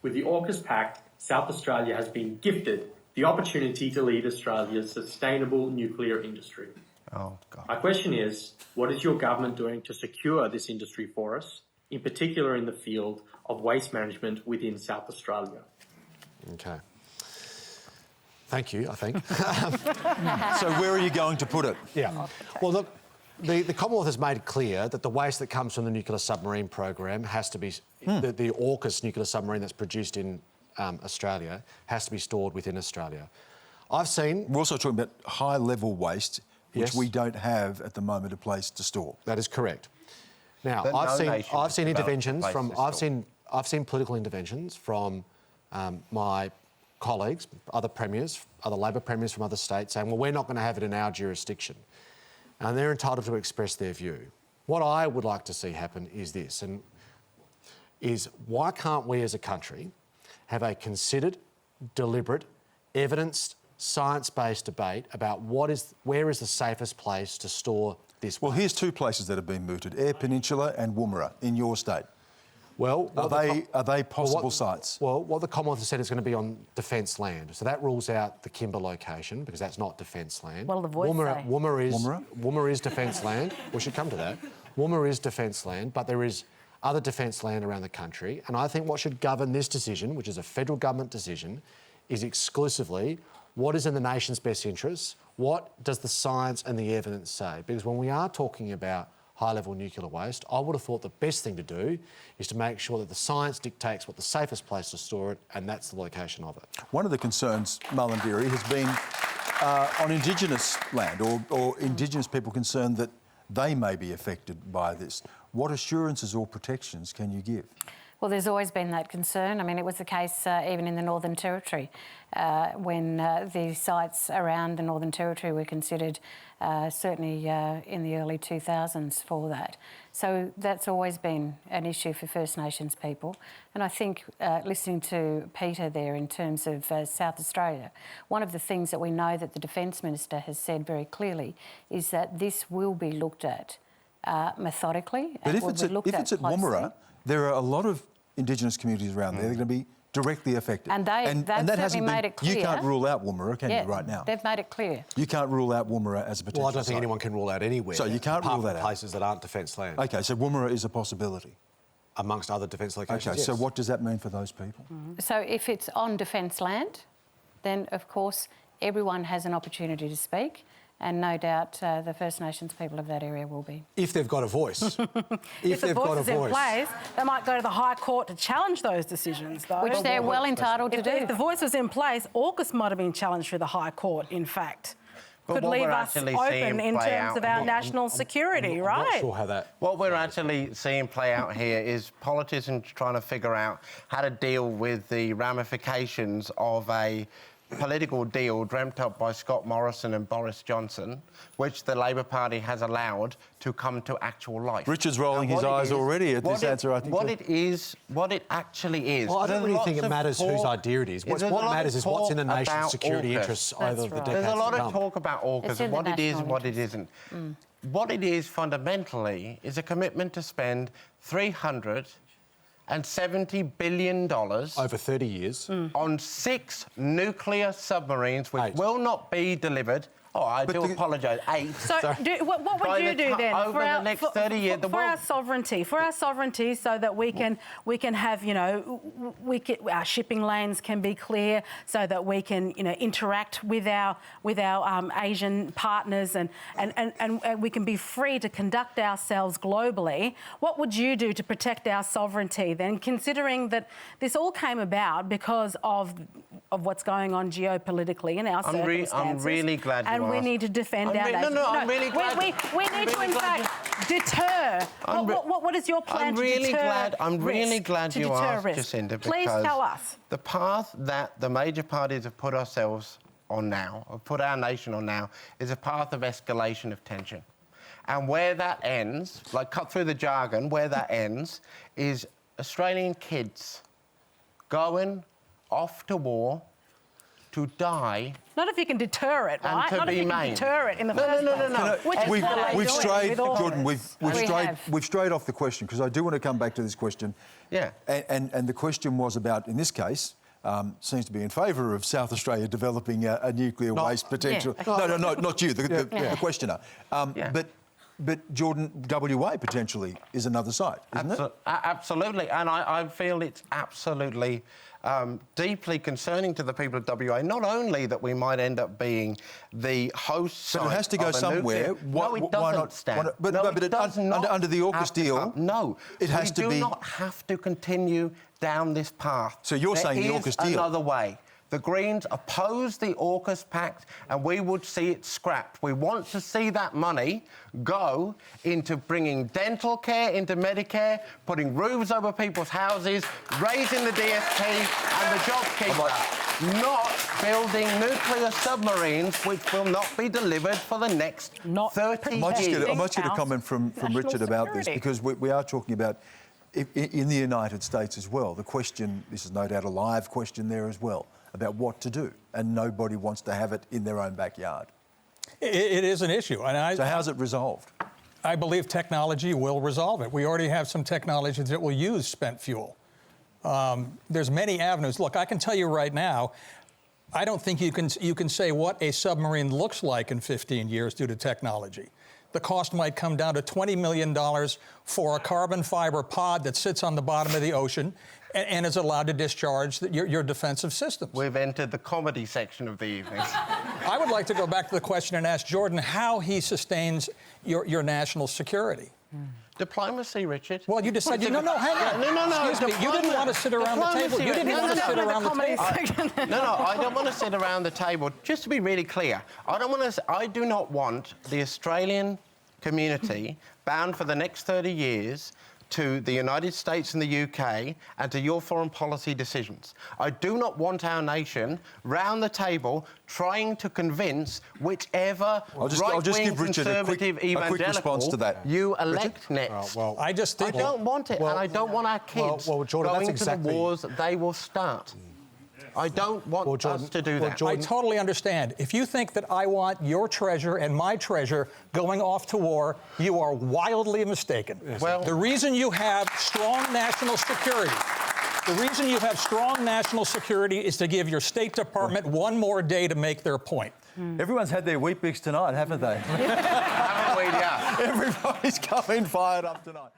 With the AUKUS Pact, South Australia has been gifted the opportunity to lead Australia's sustainable nuclear industry. Oh, God. My question is, what is your government doing to secure this industry for us, in particular in the field of waste management within South Australia? Okay. Thank you, I think. So where are you going to put it? Yeah. Well, look, the Commonwealth has made clear that the waste that comes from the nuclear submarine program has to be... The AUKUS nuclear submarine that's produced in Australia has to be stored within Australia. I've seen... We're also talking about high-level waste, which Yes. we don't have at the moment a place to store. That is correct. Now, But I've no nation seen has developed interventions a place from... to store. I've seen political interventions from my colleagues, other premiers, other Labor premiers from other states, saying, well, we're not going to have it in our jurisdiction. And they're entitled to express their view. What I would like to see happen is this, and is why can't we as a country have a considered, deliberate, evidenced, science-based debate about where is the safest place to store this Well, waste? here's two places that have been mooted, Eyre Peninsula and Woomera, in your state. Well, Are they possible sites? Well, what the Commonwealth has said is going to be on defence land. So that rules out the Kimber location because that's not defence land. Well, the Voice say. Woomera is defence land. We should come to that. Woomera is defence land, but there is other defence land around the country. And I think what should govern this decision, which is a federal government decision, is exclusively what is in the nation's best interests, what does the science and the evidence say? Because when we are talking about high-level nuclear waste, I would have thought the best thing to do is to make sure that the science dictates what the safest place to store it, and that's the location of it. One of the concerns, Mullendeary, has been on Indigenous land or Indigenous people concerned that they may be affected by this. What assurances or protections can you give? Well, there's always been that concern. I mean, it was the case even in the Northern Territory when the sites around the Northern Territory were considered certainly in the early 2000s for that. So that's always been an issue for First Nations people. And I think listening to Peter there in terms of South Australia, one of the things that we know that the Defence Minister has said very clearly is that this will be looked at methodically. But if it's at Woomera, there are a lot of Indigenous communities around there that are going to be directly affected. And that hasn't made it clear. You can't rule out Woomera, can you, right now? They've made it clear. You can't rule out Woomera as a potential Well, I don't think site. anyone can rule out anywhere. So you can't apart rule that from out. places that aren't defence land. OK, so Woomera is a possibility. Amongst other defence locations, OK, yes. so what does that mean for those people? So if it's on defence land, then, of course, everyone has an opportunity to speak. And no doubt the First Nations people of that area will be. If they've got a voice. If the voice is in place, they might go to the High Court to challenge those decisions, though. Which they're well entitled to do. If the voice was in place, AUKUS might have been challenged through the High Court, in fact. Could leave us open in terms of our national security, right? I'm not sure how that... What we're actually seeing play out here is politicians trying to figure out how to deal with the ramifications of a political deal dreamt up by Scott Morrison and Boris Johnson, which the Labor Party has allowed to come to actual life. Richard's rolling his eyes already at this answer, I think. What it actually is... Well, I don't really think it matters whose idea it is. What matters is what's in the nation's security interests over the decades to come. There's a lot of talk about AUKUS and what it is and what it isn't. What it is fundamentally is a commitment to spend $370 billion... over 30 years. ...on 6 nuclear submarines which will not be delivered. Oh, I do apologise. 8. So, what would you do then over the next 30 years? For our sovereignty, so that we can have, you know, our shipping lanes can be clear, so that we can, you know, interact with our Asian partners, and we can be free to conduct ourselves globally. What would you do to protect our sovereignty then, considering that this all came about because of what's going on geopolitically in our circumstances? I'm really glad you asked. We need to defend our nation. I'm really glad. We need to, in fact, deter. What is your plan to deter I'm really glad you asked, Jacinda, because please tell us. The path that the major parties have put ourselves on now, have put our nation on now, is a path of escalation of tension. And where that ends, like cut through the jargon, where that ends is Australian kids going off to war to die. Not if you can deter it, And right? to Not if be you can maimed. deter it in the No, first no, place. no. Which is We've what they're doing strayed, with all Jordan. this. We've strayed off the question because I do want to come back to this question. Yeah. And the question was about, in this case, seems to be in favour of South Australia developing a nuclear waste potential. Yeah. No, not you, the questioner. Yeah. But Jordan, WA potentially is another site, isn't it? Absolutely, and I feel it's absolutely deeply concerning to the people of WA, not only that we might end up being the host site. But it has to go of a somewhere. No, it doesn't, Stan. But it does not under the AUKUS have to deal, come. No, it has to be. We do not have to continue down this path. So you're saying the AUKUS deal? Another way. The Greens oppose the AUKUS Pact and we would see it scrapped. We want to see that money go into bringing dental care into Medicare, putting roofs over people's houses, raising the DST and the JobKeeper, not building nuclear submarines which will not be delivered for the next 30 years. I might get a comment from Richard about this, because we are talking about in the United States as well. The question, this is no doubt a live question there as well, about what to do, and nobody wants to have it in their own backyard. It is an issue. So how's it resolved? I believe technology will resolve it. We already have some technologies that will use spent fuel. There's many avenues. Look, I can tell you right now, I don't think you can say what a submarine looks like in 15 years due to technology. The cost might come down to $20 million for a carbon fiber pod that sits on the bottom of the ocean and is allowed to discharge your defensive systems. We've entered the comedy section of the evening. I would like to go back to the question and ask Jordan how he sustains your national security. Diplomacy, Richard. Well, you decided... hang on. No. Excuse me. You didn't want to sit around the table. You didn't want to sit around the table. No, I don't want to sit around the table. Just to be really clear, I do not want the Australian community bound for the next 30 years to the United States and the UK and to your foreign policy decisions. I do not want our nation round the table trying to convince whichever right-wing conservative evangelical response to that. you elect next. I don't want it, and I don't want our kids Jordan, going to the wars that they will start. I don't want us to do that. I totally understand. If you think that I want your treasure and my treasure going off to war, you are wildly mistaken. Yes. Well, the reason you have strong national security, is to give your State Department one more day to make their point. Everyone's had their Weet-Bix tonight, haven't they? Haven't we? Yeah. Everybody's coming fired up tonight.